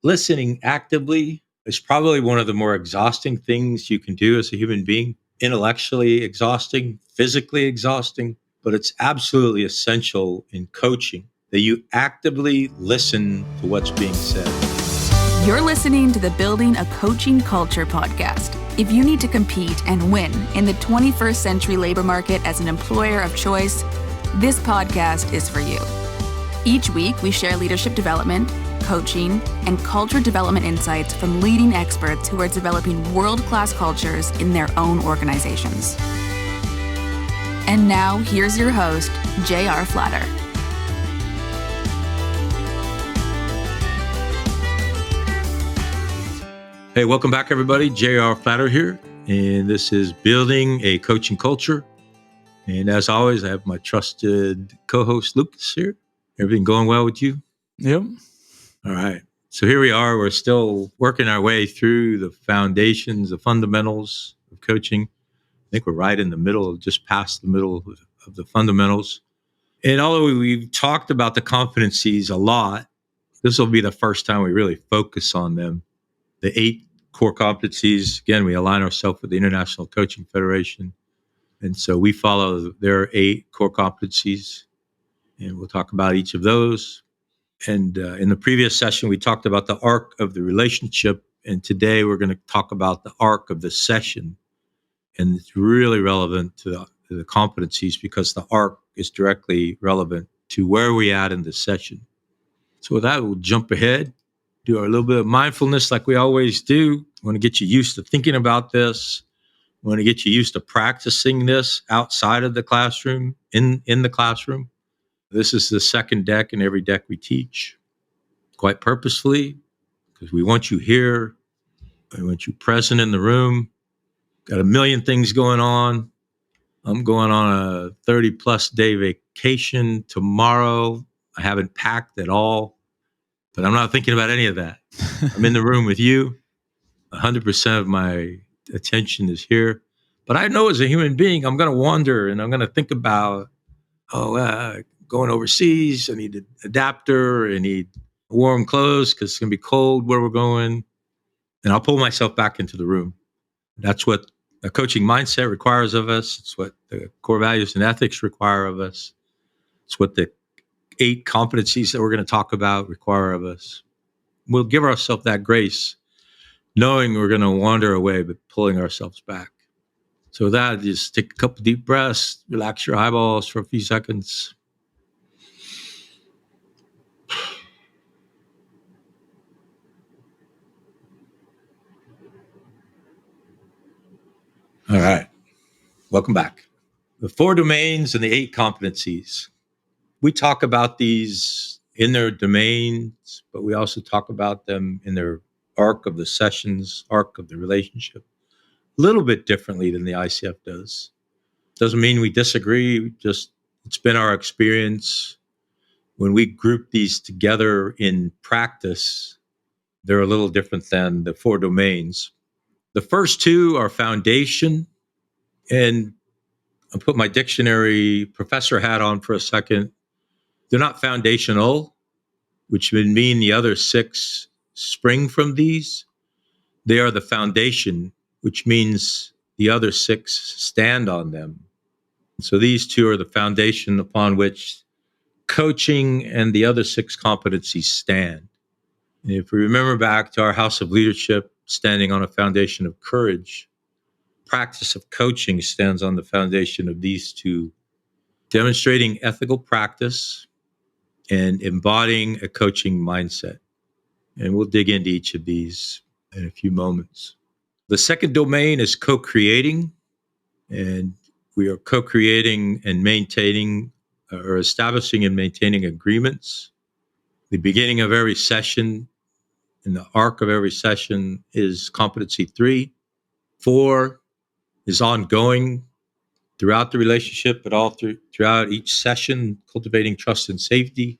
Listening actively is probably one of the more exhausting things you can do as a human being. Intellectually exhausting, physically exhausting, but it's absolutely essential in coaching that you actively listen to what's being said. You're listening to the Building a Coaching Culture podcast. If you need to compete and win in the 21st century labor market as an employer of choice, this podcast is for you. Each week, we share leadership development, coaching, and culture development insights from leading experts who are developing world-class cultures in their own organizations. And now, here's your host, J.R. Flatter. Hey, welcome back, everybody. J.R. Flatter here, and this is Building a Coaching Culture. And as always, I have my trusted co-host, Lucas, here. Everything going well with you? Yep. All right. So here we are. We're still working our way through the foundations, the fundamentals of coaching. I think we're right in the middle, just past the middle of the fundamentals. And although we've talked about the competencies a lot, this will be the first time we really focus on them. The 8 core competencies. Again, we align ourselves with the International Coaching Federation. And so we follow their 8 core competencies. And we'll talk about each of those. And in the previous session, we talked about the arc of the relationship. And today we're going to talk about the arc of the session. And it's really relevant to the competencies because the arc is directly relevant to where we're at in the session. So with that, we'll jump ahead, do our little bit of mindfulness like we always do. I want to get you used to thinking about this. I want to get you used to practicing this outside of the classroom, in the classroom. This is the second deck in every deck we teach, quite purposefully, because we want you here. We want you present in the room. Got a million things going on. I'm going on a 30-plus day vacation tomorrow. I haven't packed at all, but I'm not thinking about any of that. I'm in the room with you. 100% of my attention is here. But I know as a human being, I'm going to wander and I'm going to think about, going overseas, I need an adapter, I need warm clothes because it's going to be cold where we're going. And I'll pull myself back into the room. That's what a coaching mindset requires of us. It's what the core values and ethics require of us. It's what the 8 competencies that we're going to talk about require of us. We'll give ourselves that grace, knowing we're going to wander away, but pulling ourselves back. So with that, just take a couple deep breaths, relax your eyeballs for a few seconds. All right. Welcome back. The 4 domains and the 8 competencies. We talk about these in their domains, but we also talk about them in their arc of the sessions, arc of the relationship, a little bit differently than the ICF does. Doesn't mean we disagree, just it's been our experience. When we group these together in practice, they're a little different than the 4 domains. The first 2 are foundation, and I'll put my dictionary professor hat on for a second. They're not foundational, which would mean the other 6 spring from these. They are the foundation, which means the other 6 stand on them. So these 2 are the foundation upon which coaching and the other 6 competencies stand. And if we remember back to our house of leadership standing on a foundation of courage, practice of coaching stands on the foundation of these 2, demonstrating ethical practice and embodying a coaching mindset. And we'll dig into each of these in a few moments. The second domain is co-creating, and we are co-creating and maintaining or establishing and maintaining agreements. The beginning of every session and the arc of every session is competency 3. 4 is ongoing throughout the relationship, but all throughout each session, cultivating trust and safety.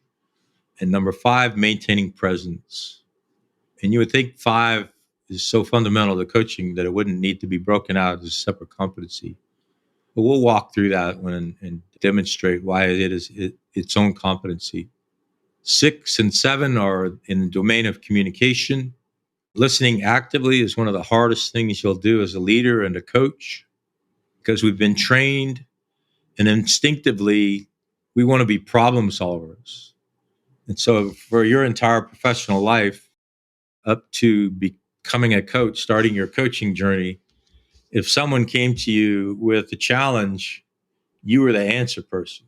And number 5, maintaining presence. And you would think 5 is so fundamental to coaching that it wouldn't need to be broken out as a separate competency. But we'll walk through that one and demonstrate why it is its own competency. 6 and 7 are in the domain of communication. Listening actively is one of the hardest things you'll do as a leader and a coach, because we've been trained and instinctively we want to be problem solvers. And so for your entire professional life, up to becoming a coach, starting your coaching journey, if someone came to you with a challenge, you were the answer person.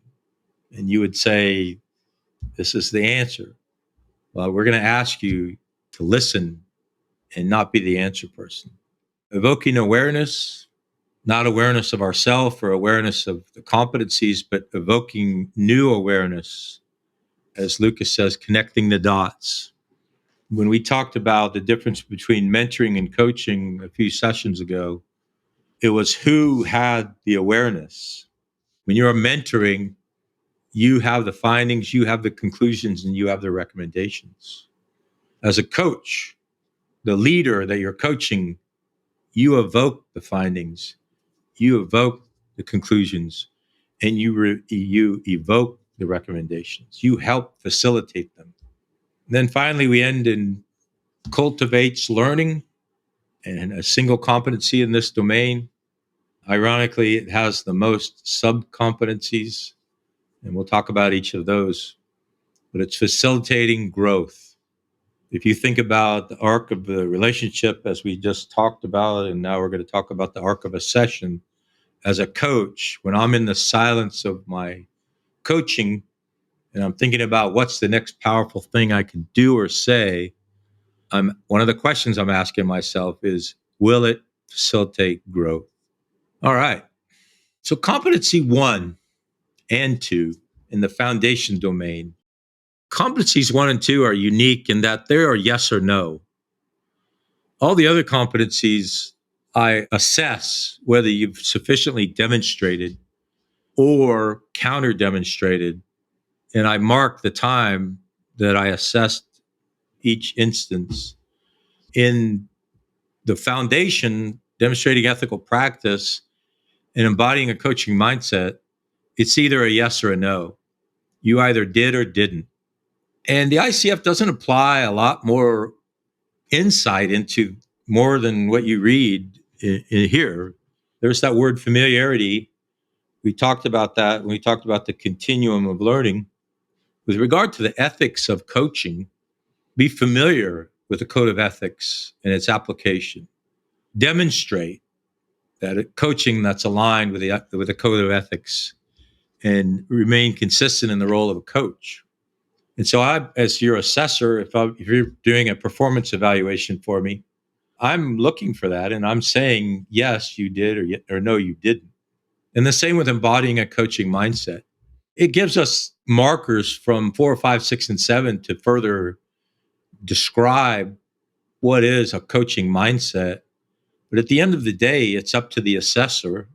And you would say, this is the answer. Well, we're going to ask you to listen and not be the answer person. Evoking awareness, not awareness of ourself or awareness of the competencies, but evoking new awareness. As Lucas says, connecting the dots. When we talked about the difference between mentoring and coaching a few sessions ago, it was who had the awareness. When you're mentoring, you have the findings, you have the conclusions, and you have the recommendations. As a coach, the leader that you're coaching, you evoke the findings, you evoke the conclusions, and you evoke the recommendations. You help facilitate them. And then finally, we end in cultivates learning, and a single competency in this domain. Ironically, it has the most sub-competencies, and we'll talk about each of those, but it's facilitating growth. If you think about the arc of the relationship, as we just talked about, and now we're going to talk about the arc of a session, as a coach, when I'm in the silence of my coaching and I'm thinking about what's the next powerful thing I can do or say, one of the questions I'm asking myself is, will it facilitate growth? All right. So competency 1 and 2 in the foundation domain. Competencies 1 and 2 are unique in that they are yes or no. All the other competencies, I assess whether you've sufficiently demonstrated or counter demonstrated, and I mark the time that I assessed each instance. In the foundation, demonstrating ethical practice and embodying a coaching mindset, it's either a yes or a no. You either did or didn't. And the ICF doesn't apply a lot more insight into more than what you read in here. There's that word familiarity. We talked about that when we talked about the continuum of learning. With regard to the ethics of coaching, be familiar with the code of ethics and its application. Demonstrate that coaching that's aligned with the code of ethics, and remain consistent in the role of a coach. And so as your assessor, if you're doing a performance evaluation for me, I'm looking for that. And I'm saying, yes, you did, or no, you didn't. And the same with embodying a coaching mindset. It gives us markers from 4, 5, 6, and 7 to further describe what is a coaching mindset. But at the end of the day, it's up to the assessor,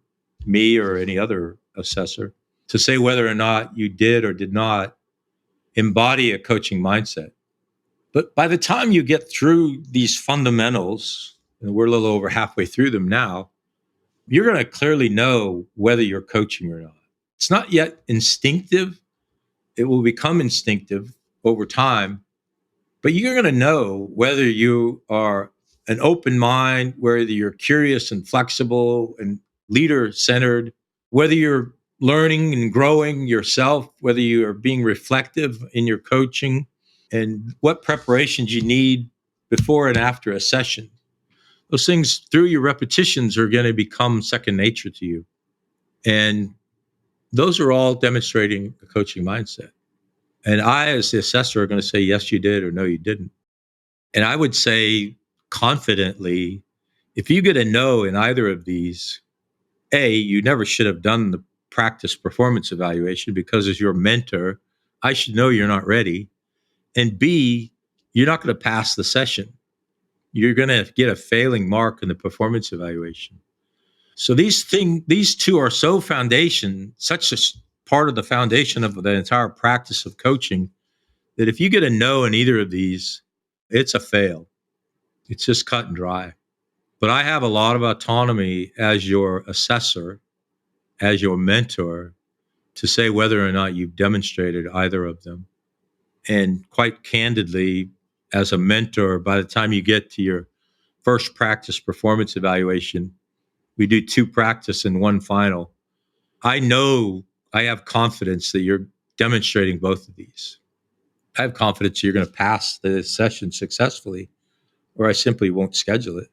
me or any other assessor, to say whether or not you did or did not embody a coaching mindset. But by the time you get through these fundamentals, and we're a little over halfway through them now, you're going to clearly know whether you're coaching or not. It's not yet instinctive. It will become instinctive over time, but you're going to know whether you are an open mind, whether you're curious and flexible and leader centered, whether you're learning and growing yourself, whether you are being reflective in your coaching, and what preparations you need before and after a session. Those things, through your repetitions, are going to become second nature to you. And those are all demonstrating a coaching mindset. And I, as the assessor, are going to say, yes, you did, or no, you didn't. And I would say confidently, if you get a no in either of these, A, you never should have done the practice performance evaluation, because as your mentor, I should know you're not ready. And B, you're not going to pass the session. You're going to get a failing mark in the performance evaluation. So these two are so such a part of the foundation of the entire practice of coaching, that if you get a no in either of these, it's a fail. It's just cut and dry. But I have a lot of autonomy as your assessor, as your mentor, to say whether or not you've demonstrated either of them. And quite candidly, as a mentor, by the time you get to your first practice performance evaluation, we do 2 practice and 1 final. I know I have confidence that you're demonstrating both of these. I have confidence you're going to pass the session successfully, or I simply won't schedule it.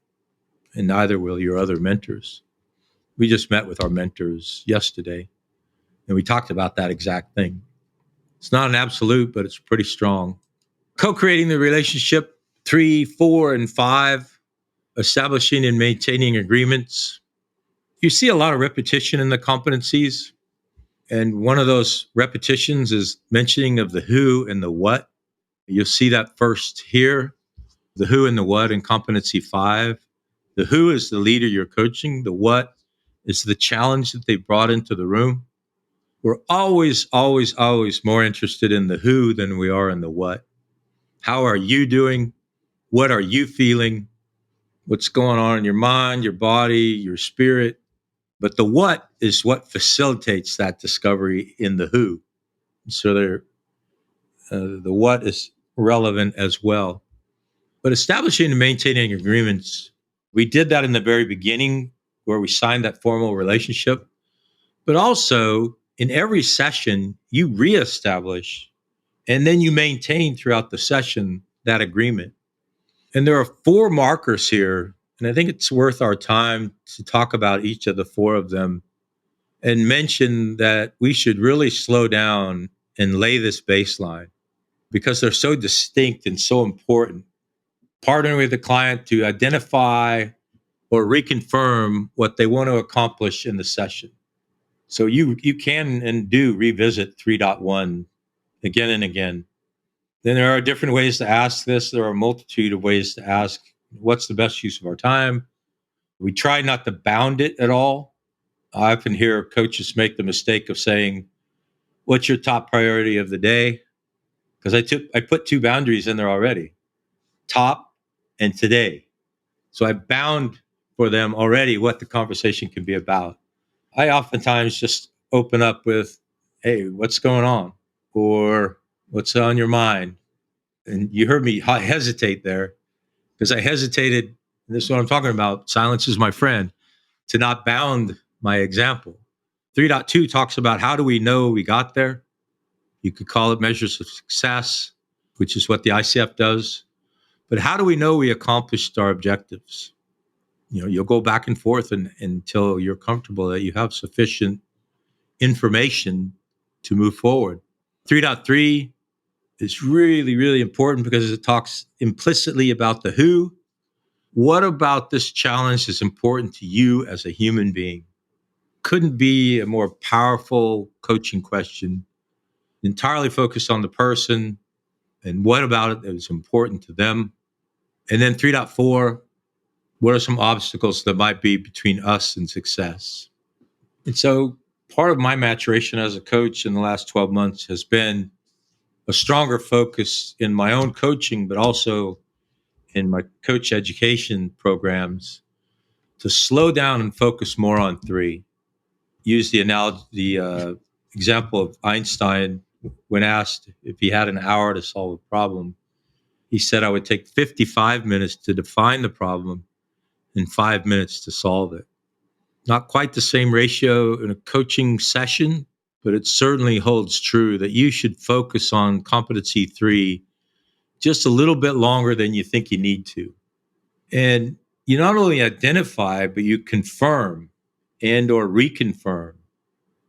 And neither will your other mentors. We just met with our mentors yesterday, and we talked about that exact thing. It's not an absolute, but it's pretty strong. Co-creating the relationship, 3, 4, and 5, establishing and maintaining agreements. You see a lot of repetition in the competencies. And one of those repetitions is mentioning of the who and the what. You'll see that first here, the who and the what in competency 5. The who is the leader you're coaching. The what is the challenge that they brought into the room. We're always, always, always more interested in the who than we are in the what. How are you doing? What are you feeling? What's going on in your mind, your body, your spirit? But the what is what facilitates that discovery in the who. So the what is relevant as well. But establishing and maintaining agreements, we did that in the very beginning where we signed that formal relationship. But also in every session, you reestablish and then you maintain throughout the session that agreement. And there are 4 markers here. And I think it's worth our time to talk about each of the 4 of them and mention that we should really slow down and lay this baseline because they're so distinct and so important. Partnering with the client to identify or reconfirm what they want to accomplish in the session. So you can and do revisit 3.1 again and again. Then there are different ways to ask this. There are a multitude of ways to ask what's the best use of our time. We try not to bound it at all. I often hear coaches make the mistake of saying, what's your top priority of the day? Because I put 2 boundaries in there already, top and today. So I bound for them already what the conversation can be about. I oftentimes just open up with, hey, what's going on? Or what's on your mind? And you heard me hesitate there because I hesitated. This is what I'm talking about. Silence is my friend, to not bound my example. 3.2 talks about how do we know we got there? You could call it measures of success, which is what the ICF does. But how do we know we accomplished our objectives? You'll go back and forth until you're comfortable that you have sufficient information to move forward. 3.3 is really, really important because it talks implicitly about the who. What about this challenge is important to you as a human being? Couldn't be a more powerful coaching question, entirely focused on the person and what about it that is important to them. And then 3.4, what are some obstacles that might be between us and success? And so part of my maturation as a coach in the last 12 months has been a stronger focus in my own coaching, but also in my coach education programs to slow down and focus more on 3. Use the example of Einstein when asked if he had an hour to solve a problem. He said, I would take 55 minutes to define the problem and 5 minutes to solve it. Not quite the same ratio in a coaching session, but it certainly holds true that you should focus on competency 3 just a little bit longer than you think you need to. And you not only identify, but you confirm and or reconfirm.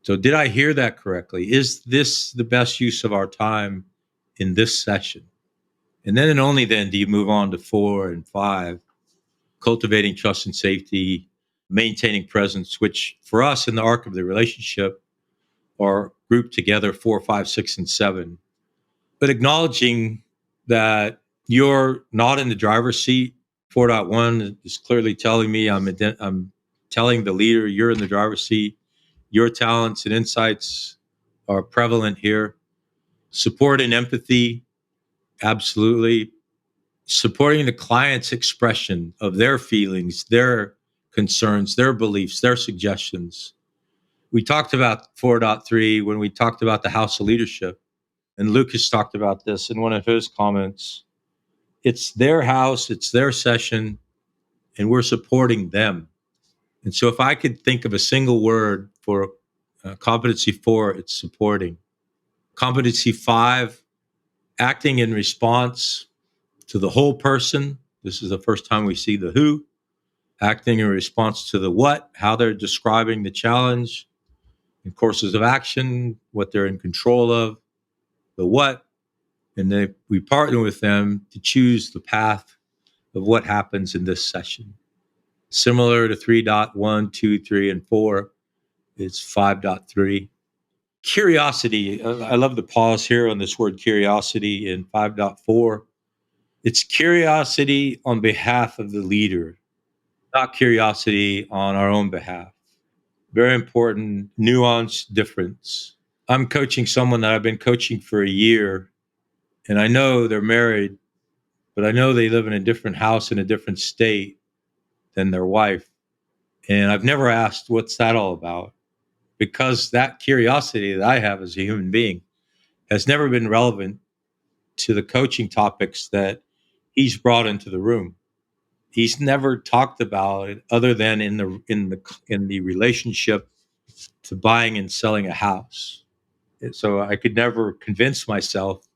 So did I hear that correctly? Is this the best use of our time in this session? And then and only then do you move on to 4 and 5, cultivating trust and safety, maintaining presence, which for us in the arc of the relationship are grouped together 4, 5, 6, and 7. But acknowledging that you're not in the driver's seat. 4.1 is clearly telling me I'm telling the leader you're in the driver's seat. Your talents and insights are prevalent here. Support and empathy, absolutely. Supporting the client's expression of their feelings, their concerns, their beliefs, their suggestions. We talked about 4.3 when we talked about the house of leadership. And Lucas talked about this in one of his comments. It's their house, it's their session, and we're supporting them. And so if I could think of a single word for competency 4, it's supporting. Competency 5, acting in response to the whole person. This is the first time we see the who. Acting in response to the what, how they're describing the challenge and courses of action, what they're in control of, the what, and then we partner with them to choose the path of what happens in this session. Similar to 3.1, 2, 3, and 4, it's 5.3. Curiosity. I love the pause here on this word curiosity in 5.4. It's curiosity on behalf of the leader, not curiosity on our own behalf. Very important, nuanced difference. I'm coaching someone that I've been coaching for a year, and I know they're married, but I know they live in a different house in a different state than their wife. And I've never asked, what's that all about? Because that curiosity that I have as a human being has never been relevant to the coaching topics that he's brought into the room. He's never talked about it other than in the relationship to buying and selling a house. So I could never convince myself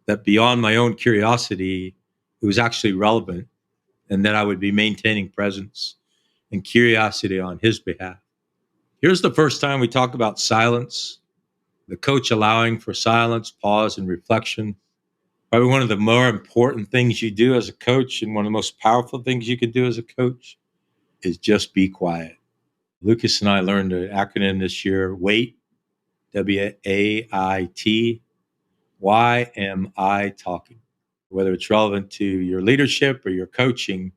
that beyond my own curiosity, it was actually relevant and that I would be maintaining presence and curiosity on his behalf. Here's the first time we talk about silence, the coach allowing for silence, pause, and reflection. Probably one of the more important things you do as a coach, and one of the most powerful things you can do as a coach, is just be quiet. Lucas and I learned an acronym this year, WAIT, WAIT. Why am I talking? Whether it's relevant to your leadership or your coaching,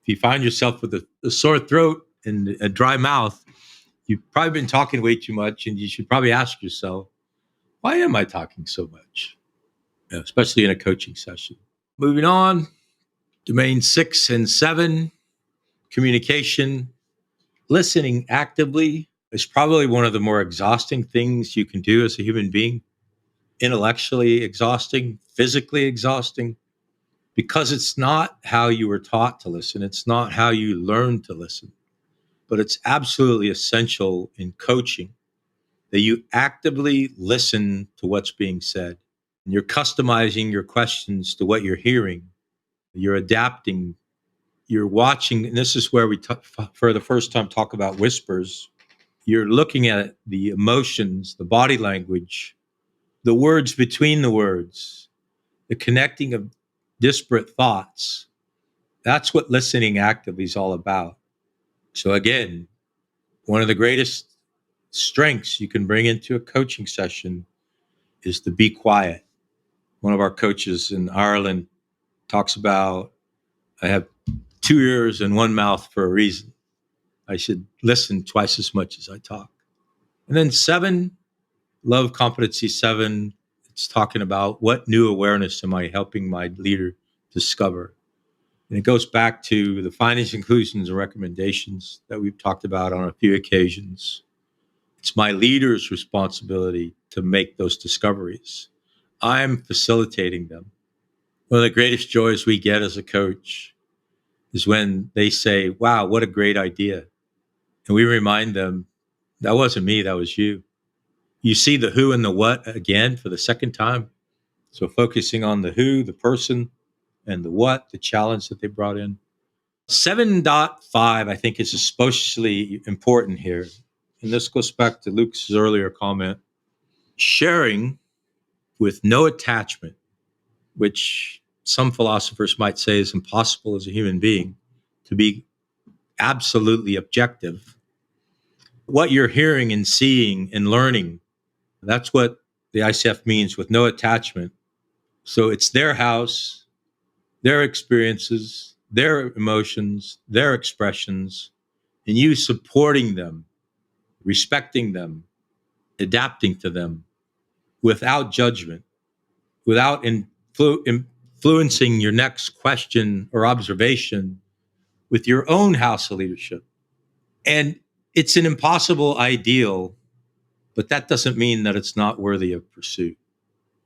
if you find yourself with a sore throat and a dry mouth, you've probably been talking way too much, and you should probably ask yourself, why am I talking so much? Especially in a coaching session. Moving on, domain 6 and 7, communication. Listening actively is probably one of the more exhausting things you can do as a human being. Intellectually exhausting, physically exhausting, because it's not how you were taught to listen. It's not how you learn to listen, but it's absolutely essential in coaching that you actively listen to what's being said. You're customizing your questions to what you're hearing. You're adapting. You're watching. And this is where we, for the first time, talk about whispers. You're looking at the emotions, the body language, the words between the words, the connecting of disparate thoughts. That's what listening actively is all about. So, again, one of the greatest strengths you can bring into a coaching session is to be quiet. One of our coaches in Ireland talks about, I have 2 ears and 1 mouth for a reason. I should listen twice as much as I talk. And then 7, love competency 7. It's talking about what new awareness am I helping my leader discover? And it goes back to the findings, conclusions, and recommendations that we've talked about on a few occasions. It's my leader's responsibility to make those discoveries. I'm facilitating them. One of the greatest joys we get as a coach is when they say, wow, what a great idea. And we remind them, that wasn't me, that was you. You see the who and the what again for the second time. So focusing on the who, the person, and the what, the challenge that they brought in. 7.5, I think, is especially important here. And this goes back to Luke's earlier comment. Sharing with no attachment, which some philosophers might say is impossible as a human being, to be absolutely objective. What you're hearing and seeing and learning, that's what the ICF means with no attachment. So it's their house, their experiences, their emotions, their expressions, and you supporting them, respecting them, adapting to them without judgment, without influencing your next question or observation with your own house of leadership. And it's an impossible ideal, but that doesn't mean that it's not worthy of pursuit.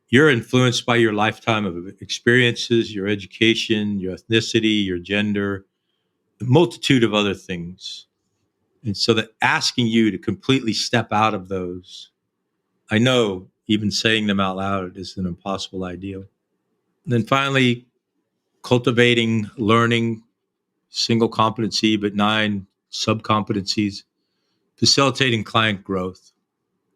You're influenced by your lifetime of experiences, your education, your ethnicity, your gender, a multitude of other things. And so that asking you to completely step out of those, I know even saying them out loud is an impossible ideal. And then finally, cultivating, learning, single competency, but 9 sub competencies, facilitating client growth.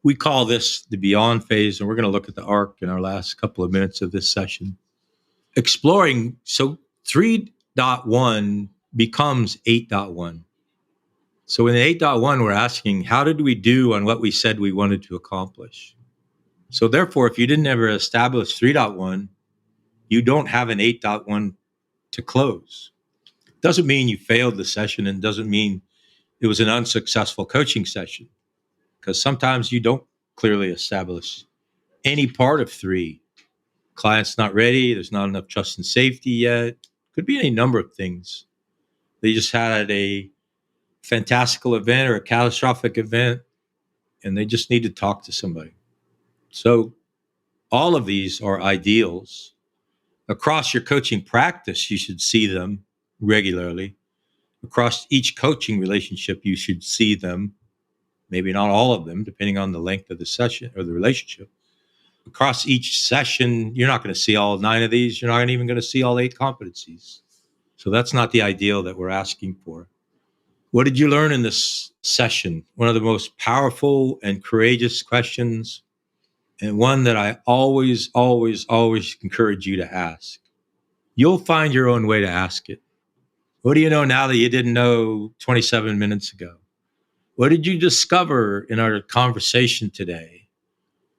We call this the beyond phase, and we're going to look at the arc in our last couple of minutes of this session. Exploring, so 3.1 becomes 8.1. So in 8.1, we're asking, how did we do on what we said we wanted to accomplish? So therefore, if you didn't ever establish 3.1, you don't have an 8.1 to close. Doesn't mean you failed the session, and doesn't mean it was an unsuccessful coaching session, because sometimes you don't clearly establish any part of 3. Client's not ready. There's not enough trust and safety yet. Could be any number of things. They just had a fantastical event or a catastrophic event, and they just need to talk to somebody. So all of these are ideals. Across your coaching practice, you should see them regularly. Across each coaching relationship, you should see them, maybe not all of them, depending on the length of the session or the relationship. Across each session, you're not going to see all 9 of these. You're not even going to see all 8 competencies. So that's not the ideal that we're asking for. What did you learn in this session? One of the most powerful and courageous questions, and one that I always, always, always encourage you to ask. You'll find your own way to ask it. What do you know now that you didn't know 27 minutes ago? What did you discover in our conversation today?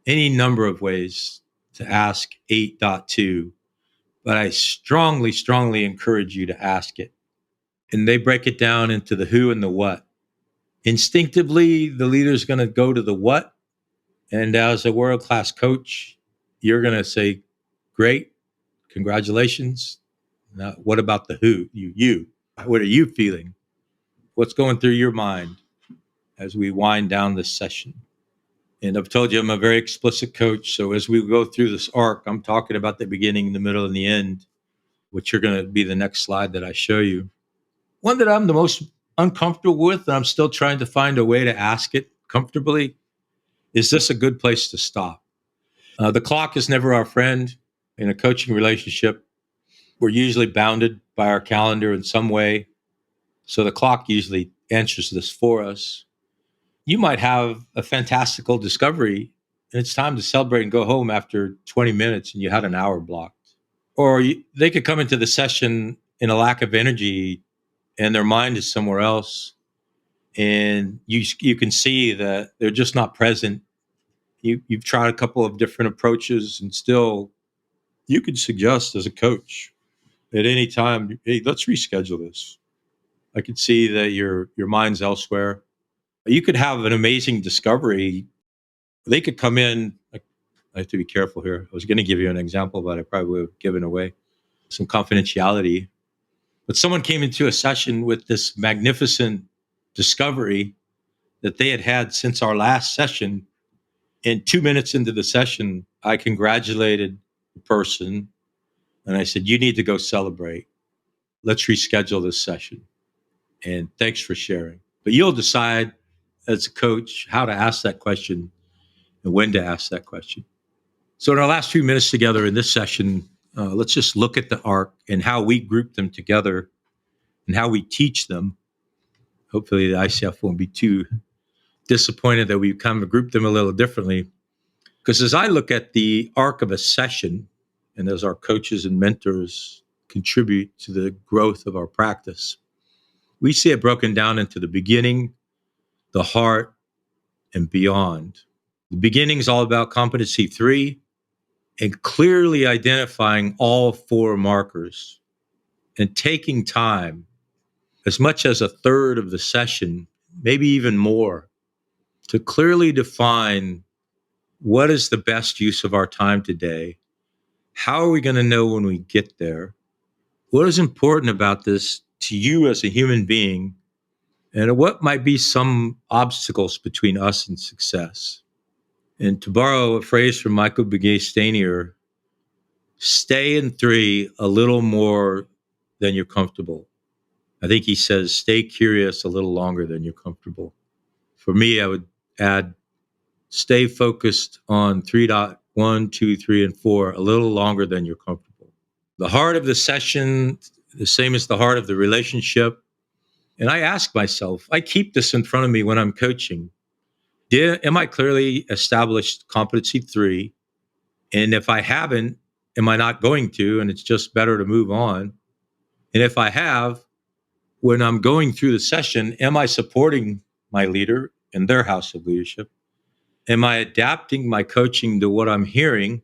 Any number of ways to ask 8.2, but I strongly, strongly encourage you to ask it. And they break it down into the who and the what. Instinctively, the leader's going to go to the what. And as a world-class coach, you're going to say, great, congratulations. Now, what about the who? You. What are you feeling? What's going through your mind as we wind down this session? And I've told you I'm a very explicit coach. So as we go through this arc, I'm talking about the beginning, the middle, and the end, which are going to be the next slide that I show you. One that I'm the most uncomfortable with, and I'm still trying to find a way to ask it comfortably, is this a good place to stop? The clock is never our friend. In a coaching relationship, we're usually bounded by our calendar in some way. So the clock usually answers this for us. You might have a fantastical discovery, and it's time to celebrate and go home after 20 minutes, and you had an hour blocked. Or they could come into the session in a lack of energy, and their mind is somewhere else, and you can see that they're just not present. You've tried a couple of different approaches, and still you could suggest as a coach at any time, hey, let's reschedule this. I could see that your mind's elsewhere. You could have an amazing discovery. They could come in. I have to be careful here. I was going to give you an example, but I probably would have given away some confidentiality. But someone came into a session with this magnificent discovery that they had had since our last session. And 2 minutes into the session, I congratulated the person and I said, you need to go celebrate. Let's reschedule this session. And thanks for sharing. But you'll decide as a coach how to ask that question and when to ask that question. So in our last few minutes together in this session, let's just look at the arc and how we group them together and how we teach them. Hopefully the ICF won't be too disappointed that we kind of group them a little differently. Because as I look at the arc of a session, and as our coaches and mentors contribute to the growth of our practice, we see it broken down into the beginning, the heart, and beyond. The beginning is all about competency 3 and clearly identifying all 4 markers and taking time, as much as a third of the session, maybe even more, to clearly define what is the best use of our time today. How are we going to know when we get there? What is important about this to you as a human being? And what might be some obstacles between us and success? And to borrow a phrase from Michael Begay-Stanier, stay in 3 a little more than you're comfortable. I think he says, stay curious a little longer than you're comfortable. For me, I would add, stay focused on 3.1, 2, 3, and 4 a little longer than you're comfortable. The heart of the session, the same as the heart of the relationship. And I ask myself, I keep this in front of me when I'm coaching. Am I clearly established competency 3? And if I haven't, am I not going to? And it's just better to move on. And if I have, when I'm going through the session, am I supporting my leader in their house of leadership? Am I adapting my coaching to what I'm hearing?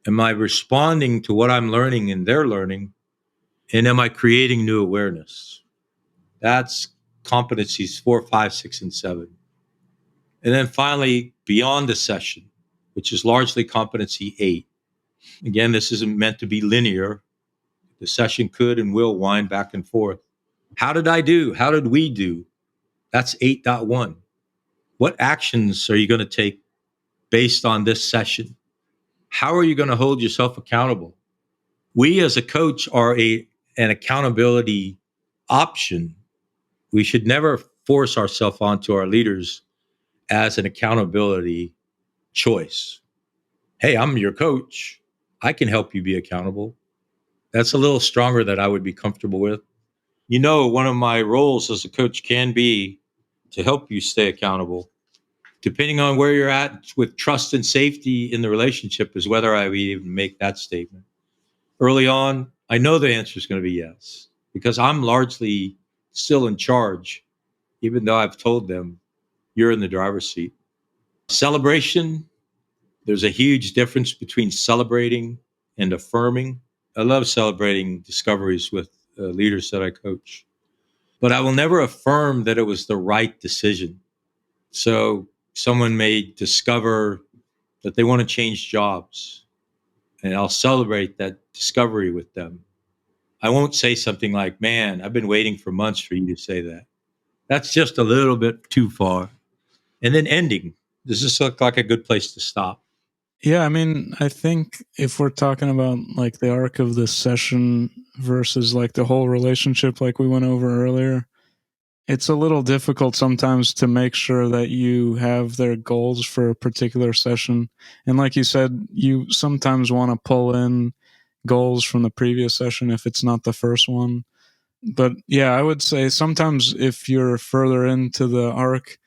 Am I responding to what I'm learning and they're learning? And am I creating new awareness? That's competencies 4, 5, 6, and 7. And then finally, beyond the session, which is largely competency 8. Again, this isn't meant to be linear. The session could and will wind back and forth. How did I do? How did we do? That's 8.1. What actions are you going to take based on this session? How are you going to hold yourself accountable? We as a coach are an accountability option. We should never force ourselves onto our leaders as an accountability choice. Hey, I'm your coach. I can help you be accountable. That's a little stronger than I would be comfortable with. One of my roles as a coach can be to help you stay accountable. Depending on where you're at with trust and safety in the relationship is whether I would even make that statement. Early on, I know the answer is going to be yes, because I'm largely still in charge, even though I've told them you're in the driver's seat. Celebration, there's a huge difference between celebrating and affirming. I love celebrating discoveries with leaders that I coach, but I will never affirm that it was the right decision. So someone may discover that they want to change jobs, and I'll celebrate that discovery with them. I won't say something like, man, I've been waiting for months for you to say that. That's just a little bit too far. And then ending. Does this look like a good place to stop? Yeah, I mean, I think if we're talking about like the arc of the session versus like the whole relationship, like we went over earlier, it's a little difficult sometimes to make sure that you have their goals for a particular session. And like you said, you sometimes want to pull in goals from the previous session if it's not the first one. But yeah, I would say sometimes if you're further into the arc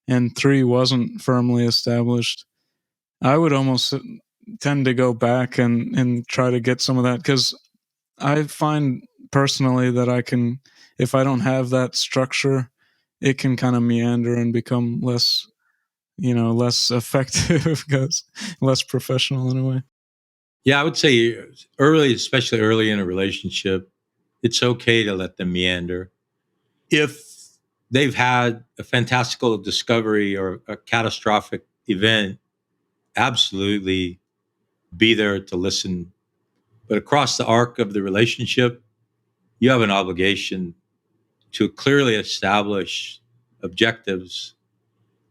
and 3 wasn't firmly established, I would almost tend to go back and try to get some of that, because I find personally that I can, if I don't have that structure, it can kind of meander and become less effective, because less professional in a way. Yeah, I would say early, especially early in a relationship, it's okay to let them meander. If they've had a fantastical discovery or a catastrophic event, absolutely be there to listen. But across the arc of the relationship, you have an obligation to clearly establish objectives,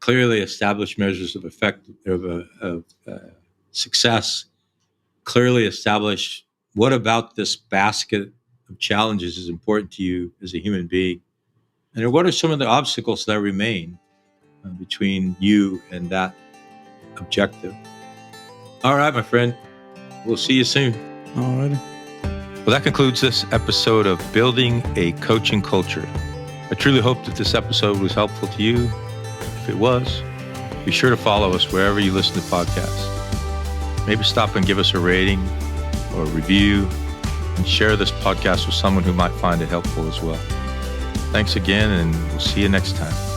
clearly establish measures of effect, of success, clearly establish what about this basket of challenges is important to you as a human being, and what are some of the obstacles that remain between you and that objective. All right, my friend, we'll see you soon. Alrighty. Well, that concludes this episode of Building a Coaching Culture. I truly hope that this episode was helpful to you. If it was, be sure to follow us wherever you listen to podcasts. Maybe stop and give us a rating or a review, and share this podcast with someone who might find it helpful as well. Thanks again, and we'll see you next time.